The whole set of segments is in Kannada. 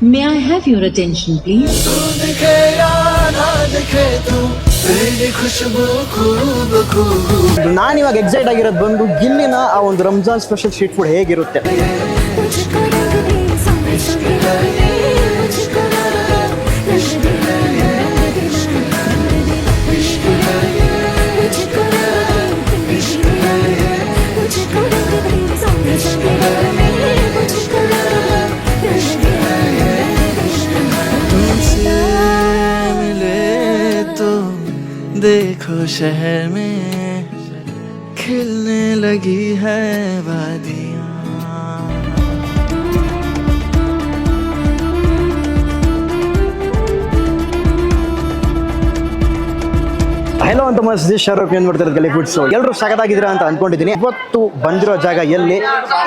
May I have your attention, please? ನಾನಿವಾಗ ಎಕ್ಸೈಟ್ ಆಗಿರೋದು ಬಂದು ಗಿಲ್ಲಿನ ಆ ಒಂದು ರಂಜಾನ್ ಸ್ಪೆಷಲ್ ಸ್ಟ್ರೀಟ್ ಫುಡ್ ಹೇಗಿರುತ್ತೆ. देखो शहर में खिलने लगी है वादियाँ. ಹೆಲೋ ಅಂತ ಮಸ್ಜಿದ್ ಶಾರುಖ್ ಏನ್ ಮಾಡ್ತಾರೆ ಗಲಿ ಫುಡ್ಸ್. ಎಲ್ಲರೂ ಸಖತ್ತಾಗಿದ್ದೀರಾ ಅಂತ ಅನ್ಕೊಂಡಿದ್ದೀನಿ. ಇವತ್ತು ಬಂದಿರೋ ಜಾಗ ಎಲ್ಲಿ,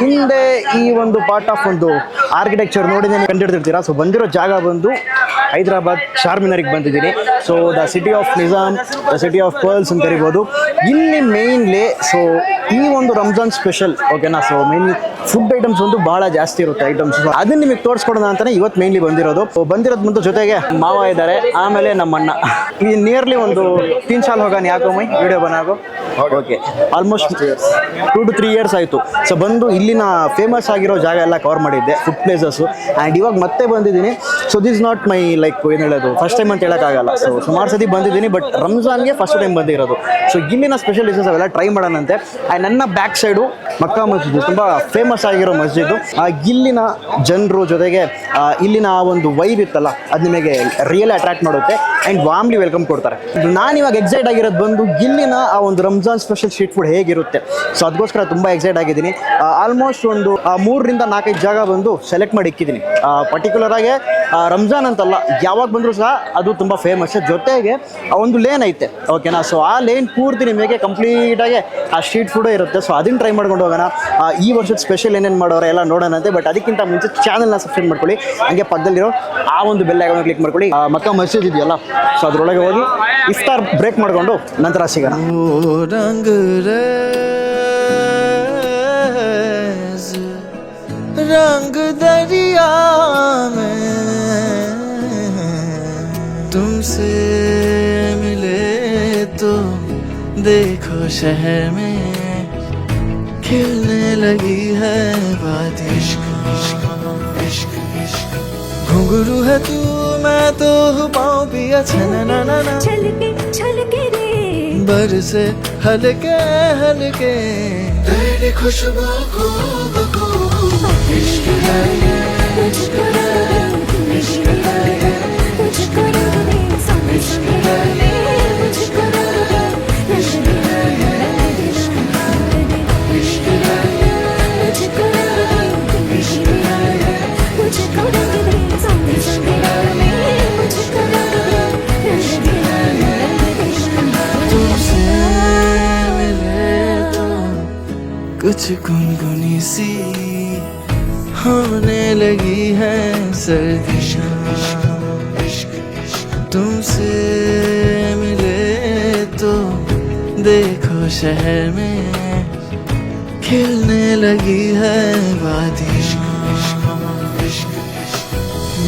ಹಿಂದೆ ಈ ಒಂದು ಪಾರ್ಟ್ ಆಫ್ ಒಂದು ಆರ್ಕಿಟೆಕ್ಚರ್ ನೋಡಿದ್ರೆ ಕಂಡಿಡ್ತಿರ್ತೀರಾ. ಸೊ ಬಂದಿರೋ ಜಾಗ ಬಂದು ಹೈದರಾಬಾದ್ ಚಾರ್ಮಿನಾರಿಗೆ ಬಂದಿದ್ದೀನಿ. So the city of Nizam, the city of pearls ಅಂತ ಕರಿಬೋದು. ಇಲ್ಲಿ ಮೇನ್ಲಿ ಸೊ ಈ ಒಂದು ರಂಜಾನ್ ಸ್ಪೆಷಲ್ ಓಕೆನಾ. ಸೊ ಮೇನ್ಲಿ ಫುಡ್ ಐಟಮ್ಸ್ ಒಂದು ಬಹಳ ಜಾಸ್ತಿ ಇರುತ್ತೆ ಐಟಮ್ಸ್. ಸೊ ಅದನ್ನ ನಿಮಗೆ ತೋರಿಸ್ಕೊಡೋಣ ಅಂತಾನೆ ಇವತ್ತು ಮೇನ್ಲಿ ಬಂದಿರೋದು. ಬಂದಿರೋದು ಬಂದು ಜೊತೆಗೆ ಮಾವ ಇದ್ದಾರೆ, ಆಮೇಲೆ ನಮ್ಮ ಅಣ್ಣ. ಈ ನಿಯರ್ಲಿ ಒಂದು 3 साल होगा नहीं आपको मैं वीडियो बना को. ಓಕೆ ಆಲ್ಮೋಸ್ಟ್ 2 to 3 years ಆಯಿತು. ಸೊ ಬಂದು ಇಲ್ಲಿನ ಫೇಮಸ್ ಆಗಿರೋ ಜಾಗ ಎಲ್ಲ ಕವರ್ ಮಾಡಿದ್ದೆ, ಫುಡ್ ಪ್ಲೇಸಸ್ಸು. ಆ್ಯಂಡ್ ಇವಾಗ ಮತ್ತೆ ಬಂದಿದ್ದೀನಿ. So this not my like ಏನು ಹೇಳೋದು ಫಸ್ಟ್ ಟೈಮ್ ಅಂತ ಹೇಳೋಕ್ಕಾಗಲ್ಲ. ಸೊ ಸುಮಾರು ಸತಿ ಬಂದಿದ್ದೀನಿ, ಬಟ್ ರಂಜಾನ್ಗೆ ಫಸ್ಟ್ ಟೈಮ್ ಬಂದಿರೋದು. ಸೊ ಇಲ್ಲಿನ ಸ್ಪೆಷಲ್ ಡಿಶಸ್ ಅವೆಲ್ಲ ಟ್ರೈ ಮಾಡೋಣಂತೆ. ಆ್ಯಂಡ್ ನನ್ನ ಬ್ಯಾಕ್ ಸೈಡು ಮಕ್ಕಾ ಮಸ್ಜಿದ್, ತುಂಬ ಫೇಮಸ್ ಆಗಿರೋ ಮಸ್ಜಿದ್ದು. ಇಲ್ಲಿನ ಜನರು ಜೊತೆಗೆ ಇಲ್ಲಿನ ಆ ಒಂದು ವೈಬ್ ಇತ್ತಲ್ಲ, ಅದು ನಿಮಗೆ ರಿಯಲ್ ಅಟ್ರಾಕ್ಟ್ ಮಾಡುತ್ತೆ ಆ್ಯಂಡ್ ವಾಮ್ಲಿ ವೆಲ್ಕಮ್ ಕೊಡ್ತಾರೆ. ನಾನಿವಾಗ ಎಕ್ಸೈಟ್ ಆಗಿರೋದು ಬಂದು ಇಲ್ಲಿನ ಆ ಒಂದು ರಂಜಾನ್ ಸ್ಪೆಷಲ್ ಸ್ಟ್ರೀಟ್ ಫುಡ್ ಹೇಗಿರುತ್ತೆ. ಸೊ ಅದಕ್ಕೋಸ್ಕರ ತುಂಬ ಎಕ್ಸೈಟ್ ಆಗಿದ್ದೀನಿ. ಆಲ್ಮೋಸ್ಟ್ ಒಂದು 3 ರಿಂದ 4 ಜಾಗ ಬಂದು ಸೆಲೆಕ್ಟ್ ಮಾಡಿ ಇಕ್ಕಿದ್ದೀನಿ. ಪರ್ಟಿಕ್ಯುಲರ್ ಆಗಿ ರಂಜಾನ್ ಅಂತಲ್ಲ, ಯಾವಾಗ ಬಂದರೂ ಸಹ ಅದು ತುಂಬ ಫೇಮಸ್. ಜೊತೆಗೆ ಒಂದು ಲೇನ್ ಐತೆ ಓಕೆನಾ. ಸೊ ಆ ಲೇನ್ ಪೂರ್ತಿ ನಿಮಗೆ ಕಂಪ್ಲೀಟಾಗಿ ಆ ಸ್ಟ್ರೀಟ್ ಫುಡೇ ಇರುತ್ತೆ. ಸೊ ಅದನ್ನು ಟ್ರೈ ಮಾಡ್ಕೊಂಡು ಹೋಗೋಣ. ಈ ವರ್ಷದ ಸ್ಪೆಷಲ್ ಏನೇನು ಮಾಡೋರು ಎಲ್ಲ ನೋಡೋಣಂತೆ. ಬಟ್ ಅದಕ್ಕಿಂತ ಮುಂಚೆ ಚಾನಲ್ನ ಸಬ್ಸ್ಕ್ರೈಬ್ ಮಾಡ್ಕೊಳ್ಳಿ, ಹಂಗೆ ಪಕ್ಕದಲ್ಲಿರೋ ಆ ಒಂದು ಬೆಲ್ ಐಕಾನ್ ಕ್ಲಿಕ್ ಮಾಡ್ಕೊಳ್ಳಿ. ಮಕ್ಕಾ ಮಸ್ಜಿದ್ ಇದೆಯಲ್ಲ, ಸೊ ಅದರೊಳಗೆ ಹೋಗಿ ಇಫ್ತಾರ್ ಬ್ರೇಕ್ ಮಾಡಿಕೊಂಡು ನಂತರ ಸಿಗೋಣ. रंग रेज़ रंग दरिया में तुमसे मिले तो देखो शहर में खिलने लगी है वादियाँ. घुंघरू है तू, मैं तो पाँव पिया छना ना ना ना छलके रे बरसे हल्के हल्के तेरी खुशबू खूब खूब. इश्क है ये, इश्क है ये, इश्क है ये, मुझको रंग दे संग इश्क है ये, मुझको रंग दे इश्क है ये, इश्क है ये, मुझको रंग दे इश्क है ये, मुझको रंग दे संग इश्क है ये, मुझको रंग दे इश्क है ये. तुमसे मिले तो कुछ गुनगुनी सी होने लगी है सर्दियाँ. तुमसे मिले तो देखो शहर में खिलने लगी है वादियाँ.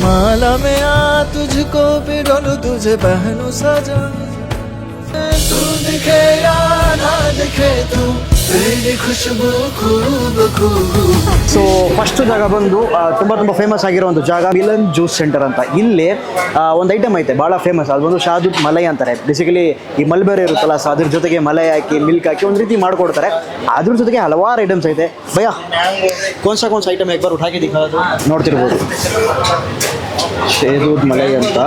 माला में आ तुझको पिरोलूं, तुझे पहनूं सजा. तू दिखे या ना दिखे तू तेरी खुशबू खूब खूब. ಸೊ ಫಸ್ಟ್ ಜಾಗ ಬಂದು ತುಂಬ ಫೇಮಸ್ ಆಗಿರೋ ಒಂದು ಜಾಗ ಮಿಲನ್ ಜ್ಯೂಸ್ ಸೆಂಟರ್ ಅಂತ. ಇಲ್ಲಿ ಒಂದು ಐಟಮ್ ಐತೆ ಭಾಳ ಫೇಮಸ್, ಅದು ಬಂದು ಶಾದೂದ್ ಮಲೈ ಅಂತಾರೆ. ಬೇಸಿಕಲಿ ಈ ಮಲ್ಬೆರಿ ಇರುತ್ತಲ್ಲ, ಸೊ ಅದ್ರ ಜೊತೆಗೆ ಮಲೈ ಹಾಕಿ ಮಿಲ್ಕ್ ಹಾಕಿ ಒಂದು ರೀತಿ ಮಾಡಿಕೊಡ್ತಾರೆ. ಅದ್ರ ಜೊತೆಗೆ ಹಲವಾರು ಐಟಮ್ಸ್ ಐತೆ. ಭಯ ಕೋನ್ಸ ಐಟಮ್ ಏಕ್ ಉಠಾಕಿ ದಿಕ್ಕೋದು ನೋಡ್ತಿರ್ಬೋದು. ಶೇದೂದ್ ಮಲೈ ಅಂತ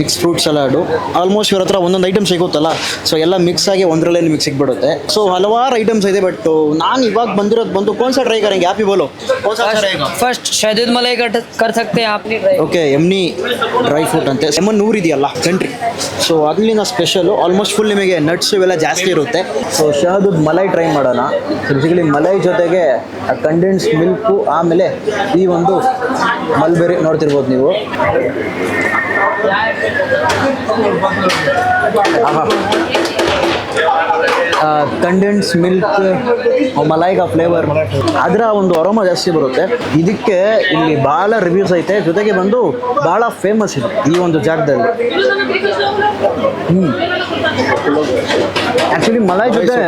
ಮಿಕ್ಸ್ ಫ್ರೂಟ್ ಸಲಾಡು. ಆಲ್ಮೋಸ್ಟ್ ಇವ್ರ ಹತ್ರ ಒಂದೊಂದು ಐಟಮ್ ಸಿಗುತ್ತಲ್ಲ, ಸೊ ಎಲ್ಲ ಮಿಕ್ಸ್ ಆಗಿ ಒಂದರಲ್ಲೇ ನಿಮಗೆ ಸಿಗ್ಬಿಡುತ್ತೆ. ಸೊ ಹಲವಾರು ಐಟಮ್ಸ್ ಇದೆ. ಬಟ್ ನಾನು ಇವಾಗ ಬಂದಿರೋದು ಬಂದು कौन सा ट्राई करेंगे आप ही बोलो, कौन सा अच्छा रहेगा? फर्स्ट शहदूद मलाई कर सकते हैं आप. ಓಕೆ ಎಮ್ನಿ ಡ್ರೈ ಫ್ರೂಟ್ ಅಂತೆ. ಎಮ್ಮನ್ ನೂರು ಇದೆಯಲ್ಲ ಕಂಟ್ರಿ, ಸೊ ಅಲ್ಲಿನ ಸ್ಪೆಷಲು ಆಲ್ಮೋಸ್ಟ್ ಫುಲ್ ನಿಮಗೆ ನಟ್ಸ್ ಇವೆಲ್ಲ ಜಾಸ್ತಿ ಇರುತ್ತೆ. ಸೊ ಶಹದೂದ್ ಮಲೈ ಟ್ರೈ ಮಾಡೋಣ. ಬೇಸಿಕಲಿ ಮಲೈ ಜೊತೆಗೆ ಕಂಡೆನ್ಸ್ ಮಿಲ್ಕು, ಆಮೇಲೆ ಈ ಒಂದು ಮಲ್ಬೆರಿ ನೋಡ್ತಿರ್ಬೋದು ನೀವು. ಆಹಾ ಕಂಡೆನ್ಸ್ ಮಿಲ್ಕ್ ಮಲಾಯಿಕಾ ಫ್ಲೇವರ್ ಅದರ ಒಂದು ಅರೋಮಾ ಜಾಸ್ತಿ ಬರುತ್ತೆ. ಇದಕ್ಕೆ ಇಲ್ಲಿ ಭಾಳ ರಿವ್ಯೂಸ್ ಐತೆ, ಜೊತೆಗೆ ಬಂದು ಭಾಳ ಫೇಮಸ್ ಇದೆ ಈ ಒಂದು ಜಾಗದಲ್ಲಿ. ಆ್ಯಕ್ಚುಲಿ ಮಲಾಯಿ ಜೊತೆ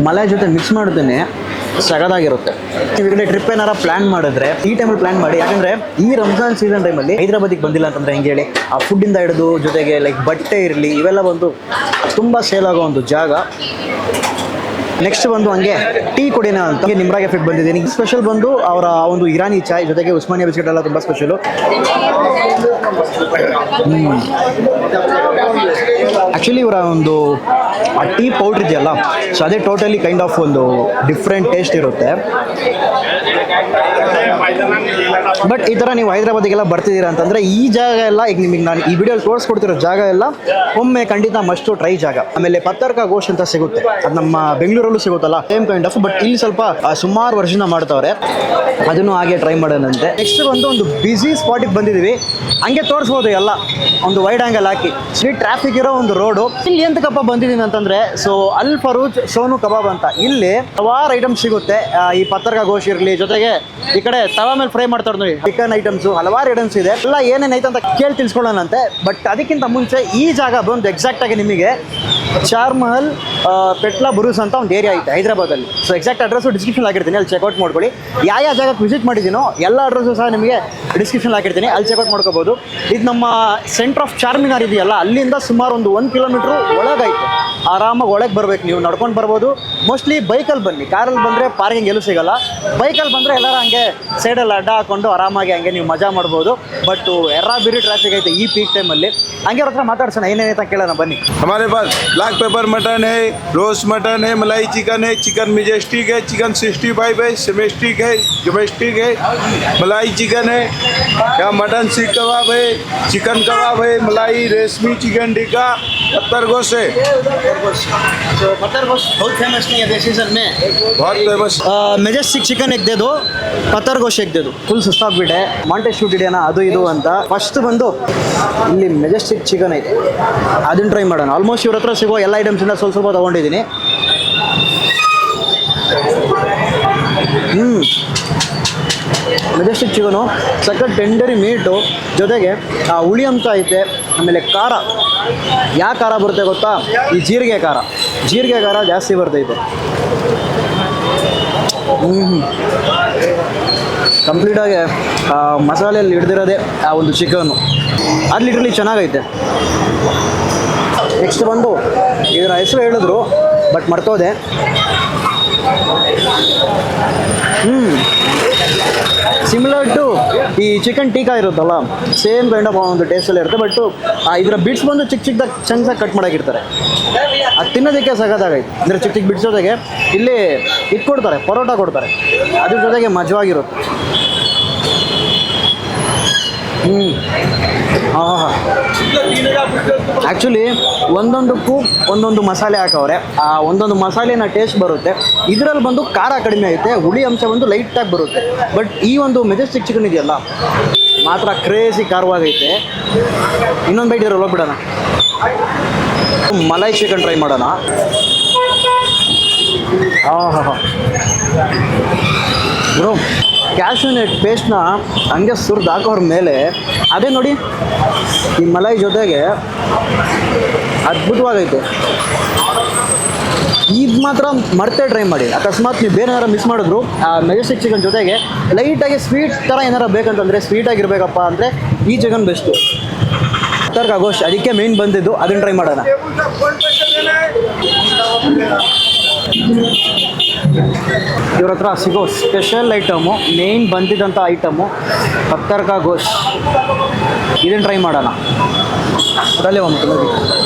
ಮಲಾಯಿ ಜೊತೆ ಮಿಕ್ಸ್ ಮಾಡಿದ್ದೇನೆ, ಸಗದಾಗಿರುತ್ತೆ. ನೀವು ಈ ಕಡೆ ಟ್ರಿಪ್ ಏನಾರ ಪ್ಲಾನ್ ಮಾಡಿದ್ರೆ ಈ ಟೈಮಲ್ಲಿ ಪ್ಲಾನ್ ಮಾಡಿ, ಯಾಕಂದರೆ ಈ ರಂಜಾನ್ ಸೀಸನ್ ಟೈಮಲ್ಲಿ ಹೈದರಾಬಾದಿಗೆ ಬಂದಿಲ್ಲ ಅಂತಂದರೆ ಹೆಂಗೆ ಹೇಳಿ, ಆ ಫುಡ್ಡಿಂದ ಹಿಡಿದು ಜೊತೆಗೆ ಲೈಕ್ ಬಟ್ಟೆ ಇರಲಿ ಇವೆಲ್ಲ ಬಂದು ತುಂಬ ಸೇಲ್ ಆಗೋ ಒಂದು ಜಾಗ. ನೆಕ್ಸ್ಟ್ ಬಂದು ಹಂಗೆ ಟೀ ಕುಡಿನ ಅಂತ ನಿಮ್ರಾಗೆ ಎಫೆಕ್ಟ್ ಬಂದಿದ್ದೀನಿ. ಸ್ಪೆಷಲ್ ಬಂದು ಅವರ ಒಂದು ಇರಾನಿ ಚಾಯ್ ಜೊತೆಗೆ ಉಸ್ಮಾನಿಯಾ ಬಿಸ್ಕೆಟ್ ಎಲ್ಲ ತುಂಬ ಸ್ಪೆಷಲು. ಆ್ಯಕ್ಚುಲಿ ಇವರ ಒಂದು ಆ ಟೀ ಪೌಡ್ರ್ ಇದೆಯಲ್ಲ, ಸೊ ಅದೇ ಟೋಟಲಿ ಕೈಂಡ್ ಆಫ್ ಒಂದು ಡಿಫ್ರೆಂಟ್ ಟೇಸ್ಟ್ ಇರುತ್ತೆ. ಬಟ್ ಈ ಥರ ನೀವು ಹೈದರಾಬಾದಿಗೆಲ್ಲ ಬರ್ತಿದ್ದೀರಾ ಅಂತಂದರೆ ಈ ಜಾಗ ಎಲ್ಲ ಈಗ ನಿಮಗೆ ನಾನು ಈ ವಿಡಿಯೋಲಿ ತೋರಿಸ್ಕೊಡ್ತಿರೋ ಜಾಗ ಎಲ್ಲ ಒಮ್ಮೆ ಖಂಡಿತ ಮಸ್ಟು ಟ್ರೈ ಜಾಗ. ಆಮೇಲೆ ಪತ್ತರ್ಕಾ ಗೋಶ್ ಅಂತ ಸಿಗುತ್ತೆ, ಅದು ನಮ್ಮ ಬೆಂಗಳೂರಲ್ಲೂ ಸಿಗುತ್ತಲ್ಲ ಸೇಮ್ ಕೈಂಡ್ ಆಫ್, ಬಟ್ ಇಲ್ಲಿ ಸ್ವಲ್ಪ ಸುಮಾರು ವರ್ಷದಿಂದ ಮಾಡ್ತಾವ್ರೆ, ಅದನ್ನು ಹಾಗೆ ಟ್ರೈ ಮಾಡೋಣಂತೆ. ನೆಕ್ಸ್ಟ್ ಒಂದು ಬ್ಯುಸಿ ಸ್ಪಾಟಿಗೆ ಬಂದಿದ್ದೀವಿ, ಹಂಗೆ ತೋರಿಸ್ಬೋದು ಎಲ್ಲ ಒಂದು ವೈಡ್ ಆ್ಯಂಗಲ್ ಹಾಕಿ. ಸ್ಟ್ರೀಟ್ ಟ್ರಾಫಿಕ್ ಇರೋ ಒಂದು ರೋಡು. ಇಲ್ಲಿ ಎಂತಕ್ಕಪ್ಪ ಬಂದಿದ್ದೀನಿ ಅಂತಂದರೆ, ಸೊ ಅಲ್ ಫರೂಜ್ ಸೋನು ಕಬಾಬ್ ಅಂತ ಇಲ್ಲಿ ಹಲವಾರು ಐಟಮ್ಸ್ ಸಿಗುತ್ತೆ. ಈ ಪತ್ತರ್ಕಾ ಗೋಶ್ ಇರಲಿ, ಜೊತೆಗೆ ಈ ಕಡೆ ತವಾ ಮೇಲೆ ಫ್ರೈ ಮಾಡ್ತಾರೆ ನೋಡಿ ಚಿಕನ್ ಐಟಮ್ಸು, ಹಲವಾರು ಐಟಮ್ಸ್ ಇದೆ. ಎಲ್ಲ ಏನೇನೈತೆ ಅಂತ ಕೇಳಿ ತಿಳ್ಸ್ಕೊಳ್ಳೋಣಂತೆ. ಬಟ್ ಅದಕ್ಕಿಂತ ಮುಂಚೆ ಈ ಜಾಗ ಬಂದು ಎಕ್ಸಾಕ್ಟಾಗಿ ನಿಮಗೆ ಚಾರ್ ಮಹಲ್ ಪೆಟ್ಲಾ ಬುರೂಸ್ ಅಂತ ಒಂದು ಏರಿಯಾ ಐತೆ ಹೈದರಾಬಾದಲ್ಲಿ. ಸೊ ಎಕ್ಸಾಕ್ಟ್ ಅಡ್ರೆಸ್ಸು ಡಿಸ್ಕ್ರಿಪ್ಷನ್ ಹಾಕಿರ್ತೀನಿ, ಅಲ್ಲಿ ಚೆಕ್ಔಟ್ ಮಾಡ್ಕೊಳ್ಳಿ. ಯಾವ ಜಾಗಕ್ಕೆ ವಿಸಿಟ್ ಮಾಡಿದ್ದೀನೋ ಎಲ್ಲ ಅಡ್ರೆಸ್ಸು ಸಹ ನಿಮಗೆ ಡಿಸ್ಕ್ರಿಪ್ಷನ್ ಹಾಕಿರ್ತೀನಿ, ಅಲ್ಲಿ ಚೆಕ್ಔಟ್ ಮಾಡ್ಕೋಬೋದು. ಇದು ನಮ್ಮ ಸೆಂಟ್ರ್ ಆಫ್ ಚಾರ್ಮಿನಾರ್ ಇದೆಯಲ್ಲ, ಅಲ್ಲಿಂದ ಸುಮಾರು ಒಂದು 1 ಕಿಲೋಮೀಟ್ರು ಒಳಗೈತೆ. ಆರಾಮಾಗಿ ಒಳಗೆ ಬರ್ಬೇಕು, ನೀವು ನಡ್ಕೊಂಡು ಬರ್ಬೋದು. ಮೋಸ್ಟ್ಲಿ ಬೈಕಲ್ಲಿ ಬನ್ನಿ, ಕಾರಲ್ಲಿ ಬಂದರೆ ಪಾರ್ಕಿಂಗ್ ಎಲ್ಲೂ ಸಿಗೋಲ್ಲ. ಬೈಕಲ್ಲಿ ಬಂದರೆ ಎಲ್ಲರೂ ಹಂಗೆ ಸೈಡಲ್ಲಿ ಅಡ್ಡ ಹಾಕೊಂಡು ಆರಾಮಾಗಿ ಹಂಗೆ ನೀವು ಮಜಾ ಮಾಡ್ಬೋದು. ಬಟ್ ಎರ್ರಾಬಿರಿ ಟ್ರಾಫಿಕ್ ಐತೆ ಈ ಪೀಕ್ ಟೈಮಲ್ಲಿ. ಹಂಗೆ ಅವ್ರ ಹತ್ರ ಮಾತಾಡ್ಸೋಣ, ಏನೇನೈತೆ ಕೇಳೋಣ ಬನ್ನಿ. हमारे पास ब्लैक पेपर मटन है, रोस्ट मटन है, मलाई चिकन है, चिकन मेजेस्टिक है, चिकन 65 है, सेमेस्टिक है, डोमेस्टिक है, मलाई चिकन है, यहाँ मटन सीख कबाब है, चिकन कबाब है, मलाई रेशमी चिकन टिक्का, पत्थर गोश्त है। पत्थर गोश्त बहुत फेमस नहीं है सीजन में, बहुत फेमस। ಮೆಜೆಸ್ಟಿಕ್ ಚಿಕನ್ ಎಗ್ ದೇದು, ಪತ್ತರ್ ಗೋಶ್ ಎಗ್ ದೇದು. ಫುಲ್ ಸುಸ್ತಾಗ್ಬಿಟ್ಟೆ, ಮಾಂಟೆ ಶೂಟ್ ಹಿಡಿಯೋಣ ಅದು ಇದು ಅಂತ. ಫಸ್ಟ್ ಬಂದು ಇಲ್ಲಿ ಮೆಜೆಸ್ಟಿಕ್ ಚಿಕನ್ ಐತೆ, ಅದನ್ನು ಟ್ರೈ ಮಾಡೋಣ. ಆಲ್ಮೋಸ್ಟ್ ಇವ್ರ ಹತ್ರ ಸಿಗೋ ಎಲ್ಲ ಐಟಮ್ಸಿಂದ ಸ್ವಲ್ಪ ತೊಗೊಂಡಿದ್ದೀನಿ. ಮೆಜೆಸ್ಟಿಕ್ ಚಿಕನು ಸಖತ್ ಟೆಂಡರಿ ಮೀಟು, ಜೊತೆಗೆ ಆ ಹುಳಿ ಅಂಶ ಐತೆ. ಆಮೇಲೆ ಖಾರ, ಯಾವ ಖಾರ ಬರುತ್ತೆ ಗೊತ್ತಾ, ಈ ಜೀರಿಗೆ ಖಾರ ಜಾಸ್ತಿ ಬರ್ತೈತೆ. ಕಂಪ್ಲೀಟಾಗಿ ಮಸಾಲೆಯಲ್ಲಿ ಹಿಡ್ದಿರೋದೇ ಆ ಒಂದು ಚಿಕನ್ನು, ಅದು ಲಿಟ್ರಲಿ ಚೆನ್ನಾಗೈತೆ. ನೆಕ್ಸ್ಟ್ ಬಂದು ಇದರ ಹೆಸರು ಹೇಳಿದ್ರು ಬಟ್ ಮರ್ತೋದೆ. ಸಿಮಿಲರ್ ಟು ಈ ಚಿಕನ್ ಟೀಕಾ ಇರುತ್ತಲ್ಲ, ಸೇಮ್ ಕೈಂಡ್ ಆಫ್ ಒಂದು ಟೇಸ್ಟಲ್ಲಿ ಇರುತ್ತೆ. ಬಟ್ ಇದರ ಬಿಟ್ಸ್ ಬಂದು ಚಿಕ್ಕ ಚಿಕ್ಕದಾಗಿ ಚಂಕ್ಸಾಗಿ ಕಟ್ ಮಾಡೋಕಿರ್ತಾರೆ, ಅದು ತಿನ್ನೋದಕ್ಕೆ ಸಗದಾಗೈತೆ. ಅಂದರೆ ಚಿಕ್ಕ ಬಿಟ್ಸ್ ಜೊತೆಗೆ ಇಲ್ಲಿ ಇದು ಕೊಡ್ತಾರೆ, ಪರೋಟ ಕೊಡ್ತಾರೆ, ಅದ್ರ ಜೊತೆಗೆ ಮಜವಾಗಿರುತ್ತೆ. ಆ್ಯಕ್ಚುಲಿ ಒಂದೊಂದಕ್ಕೂ ಒಂದೊಂದು ಮಸಾಲೆ ಹಾಕವ್ರೆ, ಆ ಒಂದೊಂದು ಮಸಾಲೆನ ಟೇಸ್ಟ್ ಬರುತ್ತೆ. ಇದರಲ್ಲಿ ಬಂದು ಖಾರ ಕಡಿಮೆ ಐತೆ, ಹುಳಿ ಅಂಶ ಬಂದು ಲೈಟಾಗಿ ಬರುತ್ತೆ. ಬಟ್ ಈ ಒಂದು ಮೆಜೆಸ್ಟಿಕ್ ಚಿಕನ್ ಇದೆಯಲ್ಲ ಮಾತ್ರ ಕ್ರೇಜಿ ಖಾರವಾಗೈತೆ. ಇನ್ನೊಂದು ಬೈಟ್ ಇದ್ರಲ್ಲಿ ಹೋಗ್ಬಿಡೋಣ, ಮಲೈ ಚಿಕನ್ ಟ್ರೈ ಮಾಡೋಣ. ಬ್ರೋ, ಕ್ಯಾಶ್ಯೂ ನಟ್ ಪೇಸ್ಟ್ನ ಹಂಗೆ ಸುರಿದು ಹಾಕೋರ ಮೇಲೆ ಅದೇ ನೋಡಿ ಈ ಮಲೈ ಜೊತೆಗೆ ಅದ್ಭುತವಾಗೈತೆ. ಇದು ಮಾತ್ರ ಮರ್ತೇ ಟ್ರೈ ಮಾಡಿ. ಅಕಸ್ಮಾತ್ ನೀವು ಬೇರೆ ಏನಾರು ಮಿಸ್ ಮಾಡಿದ್ರು ಆ ಮೆಜೆಸ್ಟಿಕ್ ಚಿಕನ್ ಜೊತೆಗೆ ಲೈಟಾಗಿ ಸ್ವೀಟ್ ಥರ ಏನಾರು ಬೇಕಂತಂದರೆ, ಸ್ವೀಟಾಗಿರ್ಬೇಕಪ್ಪ ಅಂದರೆ ಈ ಚಿಕನ್ ಬೆಸ್ಟು. ಪತ್ತರ್ಕಾ ಗೋಶ್ ಅದಕ್ಕೆ ಮೇಯ್ನ್ ಬಂದಿದ್ದು, ಅದನ್ನು ಟ್ರೈ ಮಾಡೋಣ. ಇವ್ರ ಹತ್ರ ಸಿಗೋ ಸ್ಪೆಷಲ್ ಐಟಮು, ಮೇಯ್ನ್ ಬಂದಿದ್ದಂಥ ಐಟಮು ಪತ್ತರ್ಕಾ ಗೋಶ್, ಇದನ್ನು ಟ್ರೈ ಮಾಡೋಣ. ಅದರಲ್ಲೇ ಒಂದು ನೋಡಿ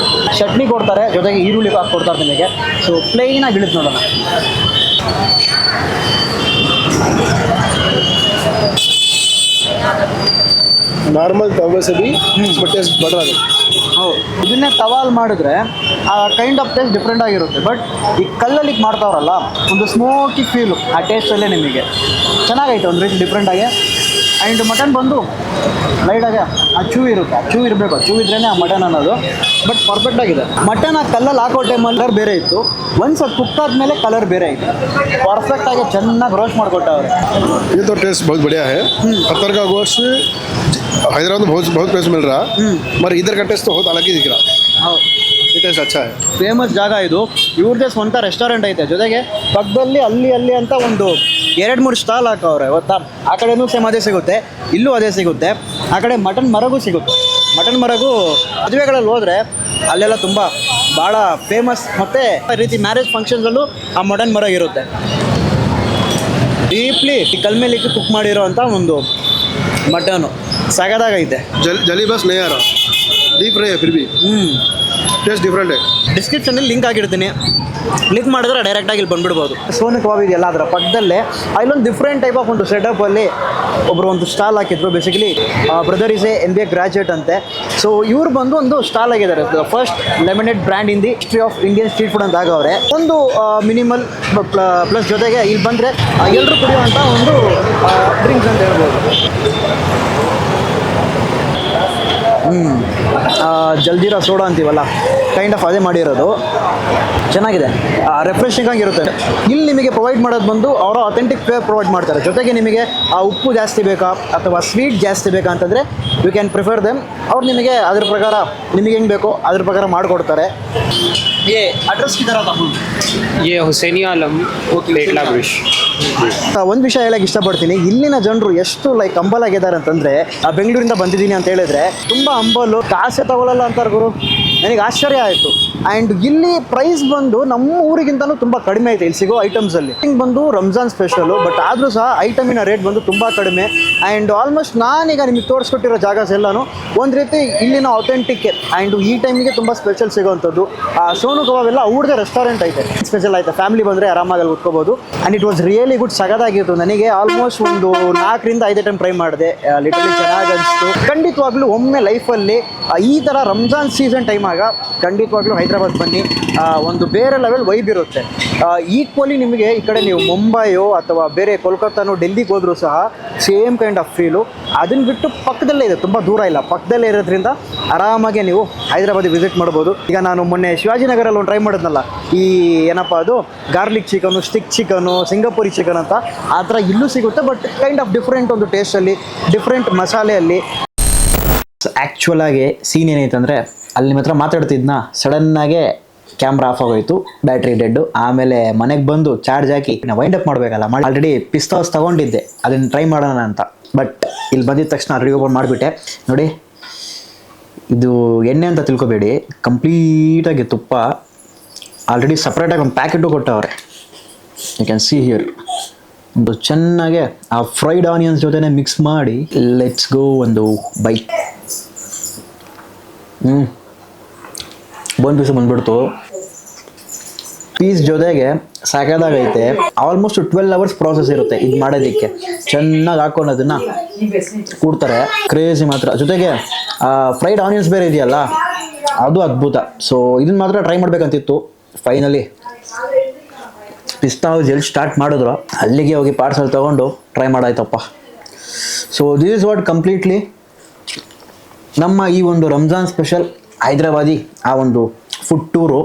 ಚಟ್ನಿ ಕೊಡ್ತಾರೆ, ಜೊತೆಗೆ ಈರುಳ್ಳಿ ಕೊಡ್ತಾರೆ ನಿಮಗೆ. ಸೊ ಪ್ಲೇನಾಗಿ ಇಳಿದು ನೋಡೋಣ. नॉर्मल तवे से भी टेस्ट बढ़ रहा है। ಹೌದು, ಇದನ್ನೇ ತವಾಲ್ ಮಾಡಿದ್ರೆ ಆ ಕೈಂಡ್ ಆಫ್ ಟೇಸ್ಟ್ ಡಿಫ್ರೆಂಟ್ ಆಗಿರುತ್ತೆ. ಬಟ್ ಈ ಕಲ್ಲಲ್ಲಿ ಮಾಡ್ತಾವ್ರಲ್ಲ, ಒಂದು ಸ್ಮೋಕಿ ಫೀಲು ಆ ಟೇಸ್ಟಲ್ಲೇ ನಿಮಗೆ ಚೆನ್ನಾಗೈತೆ, ಒಂದು ರೀತಿ ಡಿಫ್ರೆಂಟಾಗಿ. ಆ್ಯಂಡ್ ಮಟನ್ ಬಂದು ಲೈಟಾಗಿ ಚೂ ಇರುತ್ತೆ, ಚೂ ಇರಬೇಕು, ಚೂ ಇದ್ರೇ ಆ ಮಟನ್ ಅನ್ನೋದು. ಬಟ್ ಪರ್ಫೆಕ್ಟ್ ಆಗಿದೆ. ಮಟನ್ ಆ ಕಲ್ಲಲ್ಲಿ ಹಾಕೋ ಟೈಮಲ್ಲಿ ಕಲರ್ ಬೇರೆ ಇತ್ತು, ಒನ್ಸ್ ಅದು ಕುಕ್ ಆದಮೇಲೆ ಕಲರ್ ಬೇರೆ ಇತ್ತು. ಪರ್ಫೆಕ್ಟಾಗಿ ಚೆನ್ನಾಗಿ ರೋಸ್ಟ್ ಮಾಡಿಕೊಟ್ಟವ್ರೆ. ये तो टेस्ट बहुत बढ़िया है। पत्थर का गोश्त हैदराबाद में बहुत प्लेस मिल रहा, मगर इधर का टेस्ट तो बहुत अलग ही दिख रहा। ಹೌದು, ये टेस्ट अच्छा है। ಫೇಮಸ್ ಜಾಗ ಇದು. ಇವ್ರದ್ದೇ ಸ್ವಂತ ರೆಸ್ಟೋರೆಂಟ್ ಐತೆ, ಜೊತೆಗೆ ಪಕ್ಕದಲ್ಲಿ ಅಲ್ಲಿ ಅಂತ ಒಂದು 2-3 ಸ್ಟಾಲ್ ಹಾಕವ್ರೆ ಗೊತ್ತಾ. ಆ ಕಡೆನೂ ಸೇಮ್ ಅದೇ ಸಿಗುತ್ತೆ, ಇಲ್ಲೂ ಅದೇ ಸಿಗುತ್ತೆ. ಆ ಕಡೆ ಮಟನ್ ಮರಗೂ ಸಿಗುತ್ತೆ. ಮಟನ್ ಮರಗೂ ಮದುವೆಗಳಲ್ಲಿ ಹೋದರೆ ಅಲ್ಲೆಲ್ಲ ತುಂಬ ಭಾಳ ಫೇಮಸ್. ಮತ್ತು ರೀತಿ ಮ್ಯಾರೇಜ್ ಫಂಕ್ಷನ್ಸಲ್ಲೂ ಆ ಮಟನ್ ಮರ ಇರುತ್ತೆ. ಡೀಪ್ಲಿ ಕಲ್ ಮೇಲೆ ಇಟ್ಟು ಕುಕ್ ಮಾಡಿರೋ ಅಂಥ ಒಂದು ಮಟನು ಸಗದಾಗೈತೆ. जली बस नहीं आ रहा, डीप रहे फिर भी टेस्ट डिफरेंट है। ಡಿಸ್ಕ್ರಿಪ್ಷನಲ್ಲಿ ಲಿಂಕ್ ಆಗಿರ್ತೀನಿ, ಕ್ಲಿಕ್ ಮಾಡಿದ್ರೆ ಡೈರೆಕ್ಟಾಗಿ ಇಲ್ಲಿ ಬಂದುಬಿಡ್ಬೋದು. ಸೋನು ಕಬಾಬ್ ಇದೆಯಲ್ಲ ಅದರ ಪಕ್ಕದಲ್ಲೇ ಅಲ್ಲೊಂದು ಡಿಫ್ರೆಂಟ್ ಟೈಪ್ ಆಫ್ ಒಂದು ಸೆಟಪ್ಪಲ್ಲಿ ಒಬ್ಬರು ಒಂದು ಸ್ಟಾಲ್ ಹಾಕಿದ್ರು. Basically brother is MBA graduate ಅಂತೆ. ಸೊ ಇವ್ರು ಬಂದು ಒಂದು ಸ್ಟಾಲ್ ಆಗಿದ್ದಾರೆ, first laminate brand in the history of Indian street food ಅಂತ ಆಗವ್ರೆ. ಒಂದು ಮಿನಿಮಲ್ ಪ್ಲಸ್ ಜೊತೆಗೆ ಇಲ್ಲಿ ಬಂದರೆ ಎಲ್ಲರೂ ಕುಡಿಯುವಂಥ ಒಂದು ಡ್ರಿಂಕ್ಸ್ ಅಂತ ಹೇಳ್ಬೋದು. ಜಲ್ಜೀರಾ ಸೋಡಾ ಅಂತೀವಲ್ಲ, ಕೈಂಡ್ ಆಫ್ ಅದೇ ಮಾಡಿರೋದು. ಚೆನ್ನಾಗಿದೆ, ರೆಫ್ರೆಶಿಂಗ್ ಆಗಿರುತ್ತೆ. ಇಲ್ಲಿ ನಿಮಗೆ ಪ್ರೊವೈಡ್ ಮಾಡೋದು ಬಂದು ಅವರ ಅಥೆಂಟಿಕ್ ಫ್ಲೇವರ್ ಪ್ರೊವೈಡ್ ಮಾಡ್ತಾರೆ. ಜೊತೆಗೆ ನಿಮಗೆ ಆ ಉಪ್ಪು ಜಾಸ್ತಿ ಬೇಕಾ ಅಥವಾ ಸ್ವೀಟ್ ಜಾಸ್ತಿ ಬೇಕಾ ಅಂತಂದರೆ ಯು ಕ್ಯಾನ್ ಪ್ರಿಫರ್ ದೆಮ್. ಅವ್ರು ನಿಮಗೆ ಅದ್ರ ಪ್ರಕಾರ ನಿಮಗೆ ಹೆಂಗೆ ಬೇಕೋ ಅದ್ರ ಪ್ರಕಾರ ಮಾಡಿಕೊಡ್ತಾರೆ. ಅಡ್ರೆಸ್ ये हुसैनी आलम पेटला ब्रिज। ಒಂದು ವಿಷಯ ಹೇಳಕ್ಕೆ ಇಷ್ಟಪಡ್ತೀನಿ, ಇಲ್ಲಿನ ಜನರು ಎಷ್ಟು ಹಂಬಲ್ ಆಗಿದ್ದಾರೆ ಅಂತಂದರೆ, ಬೆಂಗಳೂರಿಂದ ಬಂದಿದ್ದೀನಿ ಅಂತ ಹೇಳಿದ್ರೆ ತುಂಬ ಹಂಬಲು, ಕಾಸೆ ತಗೊಳ್ಳಲ್ಲ ಅಂತಾರೆ ಗುರು. ನನಗೆ ಆಶ್ಚರ್ಯ ಆಯಿತು. ಆ್ಯಂಡ್ ಇಲ್ಲಿ ಪ್ರೈಸ್ ಬಂದು ನಮ್ಮ ಊರಿಗಿಂತಲೂ ತುಂಬ ಕಡಿಮೆ ಐತೆ ಇಲ್ಲಿ ಸಿಗೋ ಐಟಮ್ಸಲ್ಲಿ. ಹಿಂಗೆ ಬಂದು ರಂಜಾನ್ ಸ್ಪೆಷಲು, ಬಟ್ ಆದರೂ ಸಹ ಐಟಮಿನ ರೇಟ್ ಬಂದು ತುಂಬ ಕಡಿಮೆ. ಆ್ಯಂಡ್ ಆಲ್ಮೋಸ್ಟ್ ನಾನೀಗ ನಿಮಗೆ ತೋರಿಸ್ಕೊಟ್ಟಿರೋ ಜಾಗಸ್ ಎಲ್ಲನೂ ಒಂದು ರೀತಿ ಇಲ್ಲಿನ ಅಥೆಂಟಿಕ್ ಆ್ಯಂಡ್ ಈ ಟೈಮಿಗೆ ತುಂಬ ಸ್ಪೆಷಲ್ ಸಿಗೋವಂಥದ್ದು. ಸೋನು ಕಬಾಬ್ ಎಲ್ಲ ಅವ್ರದ್ದೇ ರೆಸ್ಟೋರೆಂಟ್ ಐತೆ, ಸ್ಪೆಷಲ್ ಐತೆ. ಫ್ಯಾಮಿಲಿ ಬಂದರೆ ಆರಾಮಾಗಿ ಅಲ್ಲಿ ಕೂತ್ಕೋಬೋದು. And it was really good, ಸಗದಾಗಿತ್ತು. ನನಗೆ ಆಲ್ಮೋಸ್ಟ್ ಒಂದು 4ರಿಂದ 5 ಐಟಮ್ ಟ್ರೈ ಮಾಡಿದೆ. ಲಿಟರಲಿ ಚೆನ್ನಾಗಿ ಅನಿಸ್ತು. ಖಂಡಿತವಾಗ್ಲೂ ಒಮ್ಮೆ ಲೈಫಲ್ಲಿ ಈ ಥರ ರಂಜಾನ್ ಸೀಸನ್ ಟೈಮಾಗ ಖಂಡಿತವಾಗ್ಲೂ ಹೈದ್ರಾಬಾದ್ ಬನ್ನಿ. ಒಂದು ಬೇರೆ ಲೆವೆಲ್ ವೈಬ್ ಇರುತ್ತೆ. ಈಕ್ವಲಿ ನಿಮಗೆ ಈ ಕಡೆ ನೀವು ಮುಂಬೈಯೋ ಅಥವಾ ಬೇರೆ ಕೋಲ್ಕತ್ತಾನೋ ಡೆಲ್ಲಿಗೆ ಹೋದರೂ ಸಹ ಸೇಮ್ ಕೈಂಡ್ ಆಫ್ ಫೀಲು. ಅದನ್ನು ಬಿಟ್ಟು ಪಕ್ಕದಲ್ಲೇ ಇದೆ, ತುಂಬ ದೂರ ಇಲ್ಲ, ಪಕ್ಕದಲ್ಲೇ ಇರೋದ್ರಿಂದ ಆರಾಮಾಗಿ ನೀವು ಹೈದ್ರಾಬಾದಿಗೆ ವಿಸಿಟ್ ಮಾಡ್ಬೋದು. ಈಗ ನಾನು ಮೊನ್ನೆ ಶಿವಾಜಿನಗರಲ್ಲಿ ಒಂದು ಟ್ರೈ ಮಾಡಿದ್ನಲ್ಲ, ಈ ಏನಪ್ಪ ಅದು garlic chicken, stick chicken, Singapuri chicken ಅಂತ, ಆ ಥರ ಇಲ್ಲೂ ಸಿಗುತ್ತೆ. ಬಟ್ ಕೈಂಡ್ ಆಫ್ ಡಿಫ್ರೆಂಟ್ ಒಂದು ಟೇಸ್ಟಲ್ಲಿ, ಡಿಫ್ರೆಂಟ್ ಮಸಾಲೆಯಲ್ಲಿ. ಆ್ಯಕ್ಚುಲಾಗಿ ಸೀನ್ ಏನೈತೆ ಅಂದರೆ, ಅಲ್ಲಿ ನಿಮ್ಮ ಹತ್ರ ಮಾತಾಡ್ತಿದ್ನ ಸಡನ್ನಾಗೆ ಕ್ಯಾಮ್ರಾ ಆಫ್ ಆಗೋಯ್ತು, ಬ್ಯಾಟ್ರಿ ಡೆಡ್ಡು. ಆಮೇಲೆ ಮನೆಗೆ ಬಂದು ಚಾರ್ಜ್ ಹಾಕಿ ನಾವು ವೈಂಡ್ ಅಪ್ ಮಾಡಬೇಕಲ್ಲ, ಆಲ್ರೆಡಿ ಪಿಸ್ತಾಸ್ ತೊಗೊಂಡಿದ್ದೆ ಅದನ್ನು ಟ್ರೈ ಮಾಡೋಣ ಅಂತ. ಬಟ್ ಇಲ್ಲಿ ಬಂದಿದ ತಕ್ಷಣ ರಿವ್ಯೂ ಓಪನ್ ಮಾಡಿಬಿಟ್ಟೆ. ನೋಡಿ, ಇದು ಎಣ್ಣೆ ಅಂತ ತಿಳ್ಕೊಬೇಡಿ, ಕಂಪ್ಲೀಟಾಗಿ ತುಪ್ಪ. ಆಲ್ರೆಡಿ ಸಪ್ರೇಟಾಗಿ ಒಂದು ಪ್ಯಾಕೆಟು ಕೊಟ್ಟವ್ರೆ. You can see here. ಒಂದು ಚೆನ್ನಾಗೆ ಆ ಫ್ರೈಡ್ ಆನಿಯನ್ಸ್ ಜೊತೆನೆ ಮಿಕ್ಸ್ ಮಾಡಿ ಲೆಟ್ಸ್ ಗೋ ಒಂದು ಬೈಟ್. ಬೋನ್ ಪೀಸ್ ಬಂದ್ಬಿಡ್ತು. ಪೀಸ್ ಜೊತೆಗೆ ಸಾಕಾದಾಗೈತೆ. ಆಲ್ಮೋಸ್ಟ್ 12 ಅವರ್ಸ್ ಪ್ರಾಸೆಸ್ ಇರುತ್ತೆ ಇದು ಮಾಡೋದಕ್ಕೆ. ಚೆನ್ನಾಗಿ ಹಾಕೊಂಡು ಅದನ್ನು ಕೂಡ್ತಾರೆ, ಕ್ರೇಜಿ ಮಾತ್ರ. ಜೊತೆಗೆ ಫ್ರೈಡ್ ಆನಿಯನ್ಸ್ ಬೇರೆ ಇದೆಯಲ್ಲ, ಅದು ಅದ್ಭುತ. ಸೊ ಇದನ್ನು ಮಾತ್ರ ಟ್ರೈ ಮಾಡಬೇಕಂತಿತ್ತು. ಫೈನಲಿ ಪಿಸ್ತಾ ಹೌಸ್ ಎಲ್ಲಿ ಸ್ಟಾರ್ಟ್ ಮಾಡಿದ್ರು ಅಲ್ಲಿಗೆ ಹೋಗಿ ಪಾರ್ಸಲ್ ತೊಗೊಂಡು ಟ್ರೈ ಮಾಡಾಯ್ತಪ್ಪ. So this is what completely ನಮ್ಮ ಈ ಒಂದು ರಂಜಾನ್ ಸ್ಪೆಷಲ್ ಹೈದ್ರಾಬಾದಿ ಆ ಒಂದು ಫುಡ್ ಟೂರು,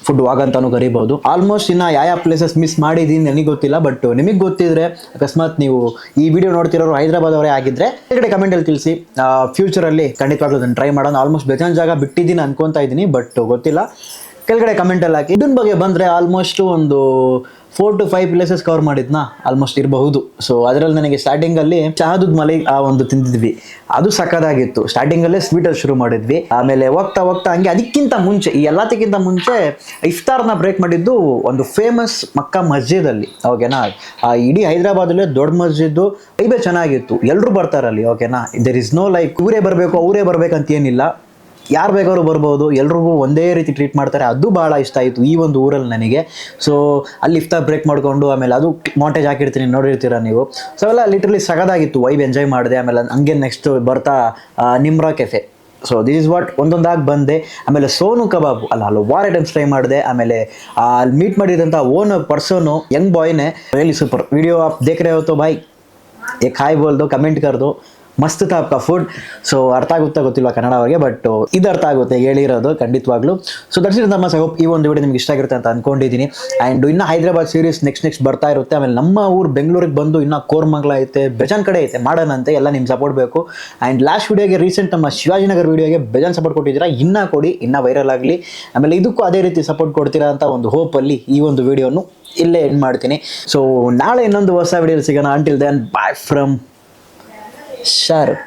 ಫುಡ್ ವಾಕ್ ಅಂತಾನು ಕರಿಬೋದು. ಆಲ್ಮೋಸ್ಟ್ ಇನ್ನು ಯಾವ ಪ್ಲೇಸಸ್ ಮಿಸ್ ಮಾಡಿದ್ದೀನಿ ನನಗೆ ಗೊತ್ತಿಲ್ಲ. ಬಟ್ ನಿಮಗೆ ಗೊತ್ತಿದ್ರೆ, ಅಕಸ್ಮಾತ್ ನೀವು ಈ ವಿಡಿಯೋ ನೋಡ್ತಿರೋರು ಹೈದ್ರಾಬಾದ್ ಅವರೇ ಆಗಿದ್ದರೆ ಕೆಳಗಡೆ ಕಮೆಂಟಲ್ಲಿ ತಿಳಿಸಿ. ಫ್ಯೂಚರಲ್ಲಿ ಖಂಡಿತವಾಗ್ಲೂ ಅದನ್ನು ಟ್ರೈ ಮಾಡೋಣ. ಆಲ್ಮೋಸ್ಟ್ ಬೇಜಾನ್ ಜಾಗ ಬಿಟ್ಟಿದ್ದೀನಿ ಅನ್ಕೊತಾ ಇದ್ದೀನಿ, ಬಟ್ ಗೊತ್ತಿಲ್ಲ. ಕೆಳಗಡೆ ಕಮೆಂಟಲ್ಲಿ ಹಾಕಿ. ಇದನ್ನ ಬಗ್ಗೆ ಬಂದರೆ ಆಲ್ಮೋಸ್ಟ್ ಒಂದು 4 to 5 ಪ್ಲೇಸಸ್ ಕವರ್ ಮಾಡಿದ್ನಾ ಆಲ್ಮೋಸ್ಟ್ ಇರಬಹುದು. ಸೊ ಅದರಲ್ಲಿ ನನಗೆ ಸ್ಟಾರ್ಟಿಂಗಲ್ಲಿ ಚಹಾದುದ್ ಮಲೈ ಆ ಒಂದು ತಿಂದಿದ್ವಿ, ಅದು ಸಕ್ಕದಾಗಿತ್ತು. ಸ್ಟಾರ್ಟಿಂಗಲ್ಲೇ ಸ್ವೀಟಲ್ಲಿ ಶುರು ಮಾಡಿದ್ವಿ. ಆಮೇಲೆ ಹೋಗ್ತಾ ಹೋಗ್ತಾ ಹಂಗೆ ಅದಕ್ಕಿಂತ ಮುಂಚೆ, ಈ ಎಲ್ಲದಕ್ಕಿಂತ ಮುಂಚೆ ಇಫ್ತಾರ್ನ ಬ್ರೇಕ್ ಮಾಡಿದ್ದು ಒಂದು ಫೇಮಸ್ ಮಕ್ಕಾ ಮಸ್ಜಿದಲ್ಲಿ. ಓಕೆನಾ, ಆ ಇಡೀ ಹೈದ್ರಾಬಾದಲ್ಲೇ ದೊಡ್ಡ ಮಸ್ಜಿದ್ದು, ವೈಬೇ ಚೆನ್ನಾಗಿತ್ತು. ಎಲ್ಲರೂ ಬರ್ತಾರಲ್ಲಿ. ಓಕೆನಾ, ದೇರ್ ಇಸ್ ನೋ ಲೈಕ್ ಇವರೇ ಬರಬೇಕು ಅವರೇ ಬರ್ಬೇಕಂತ ಏನಿಲ್ಲ, ಯಾರು ಬೇಕಾದ್ರೂ ಬರ್ಬೋದು, ಎಲ್ರಿಗೂ ಒಂದೇ ರೀತಿ ಟ್ರೀಟ್ ಮಾಡ್ತಾರೆ. ಅದು ಭಾಳ ಇಷ್ಟ ಆಯಿತು ಈ ಒಂದು ಊರಲ್ಲಿ ನನಗೆ. ಸೊ ಅಲ್ಲಿ ಇಫ್ತಾರ್ ಬ್ರೇಕ್ ಮಾಡಿಕೊಂಡು ಆಮೇಲೆ ಅದು ಮಾಂಟೇಜ್ ಹಾಕಿರ್ತೀನಿ, ನೋಡಿರ್ತೀರ ನೀವು. ಸೊ ಎಲ್ಲ ಲಿಟ್ರಲಿ ಸಗದಾಗಿತ್ತು, ವೈಬ್ ಎಂಜಾಯ್ ಮಾಡಿದೆ. ಆಮೇಲೆ ಹಂಗೆ ನೆಕ್ಸ್ಟ್ ಬರ್ತಾ Nimra cafe. So this is what ಒಂದೊಂದಾಗಿ ಬಂದೆ. ಆಮೇಲೆ ಸೋನು ಕಬಾಬ್ ಅಲ್ಲ ವಾರ್ ಐಟಮ್ಸ್ ಟ್ರೈ ಮಾಡಿದೆ. ಆಮೇಲೆ ಅಲ್ಲಿ ಮೀಟ್ ಮಾಡಿದಂಥ ಓನ್ ಪರ್ಸನು ಯಂಗ್ ಬಾಯ್ನೇ, ರಿಯಲಿ ಸೂಪರ್. ವಿಡಿಯೋ ಆಪ್ ದೇಖ್ ರಹೆ ಹೋ ತೋ ಭಾಯ್, ಏಕ್ ಹಾಯ್ ಬೋಲ್ ದೋ, ಕಮೆಂಟ್ ಕರ್ ದೋ. ಮಸ್ತ್ ತಾಪ್ಕ ಫುಡ್. ಸೊ ಅರ್ಥ ಆಗುತ್ತಾ ಗೊತ್ತಿಲ್ವಾ ಕನ್ನಡ ಅವ್ರಿಗೆ, ಬಟ್ ಇದು ಅರ್ಥ ಆಗುತ್ತೆ ಹೇಳಿರೋದು ಖಂಡಿತವಾಗ್ಲೂ. ಸೊ ದಟ್ಸ್ ಇಟ್ ನಮ್ಮ ಹೋಪ್ ಈ ಒಂದು ವಿಡಿಯೋ ನಿಮ್ಗೆ ಇಷ್ಟ ಆಗಿರುತ್ತೆ ಅಂತ ಅನ್ಕೊಂಡಿದ್ದೀನಿ. ಆ್ಯಂಡ್ ಇನ್ನು ಹೈದರಾಬಾದ್ ಸೀರೀಸ್ ನೆಕ್ಸ್ಟ್ ಬರ್ತಾ ಇರುತ್ತೆ. ಆಮೇಲೆ ನಮ್ಮ ಊರು ಬೆಂಗಳೂರಿಗೆ ಬಂದು ಇನ್ನೂ ಕೋರ್ಮಂಗ್ಲ ಐತೆ, ಬೇಜಾನ್ ಕಡೆ ಐತೆ, ಮಾಡೋಣಂತೆ. ಎಲ್ಲ ನಿಮ್ಮ ಸಪೋರ್ಟ್ ಬೇಕು. ಆ್ಯಂಡ್ ಲಾಸ್ಟ್ ವಿಡಿಯೋಗೆ ರೀಸೆಂಟ್ ನಮ್ಮ ಶಿವಾಜಿನಗರ್ ವಿಡಿಯೋಗೆ ಬೇಜಾನ್ ಸಪೋರ್ಟ್ ಕೊಟ್ಟಿದ್ದೀರಾ, ಇನ್ನೂ ಕೊಡಿ, ಇನ್ನೂ ವೈರಲ್ ಆಗಲಿ. ಆಮೇಲೆ ಇದಕ್ಕೂ ಅದೇ ರೀತಿ ಸಪೋರ್ಟ್ ಕೊಡ್ತೀರಾ ಅಂತ ಒಂದು ಹೋಪಲ್ಲಿ ಈ ಒಂದು ವಿಡಿಯೋನು ಇಲ್ಲೇ ಎಂಡ್ ಮಾಡ್ತೀನಿ. ಸೊ ನಾಳೆ ಇನ್ನೊಂದು ಹೊಸ ವಿಡಿಯೋ ಸಿಗೋಣ. Until then bye from Shahrukh.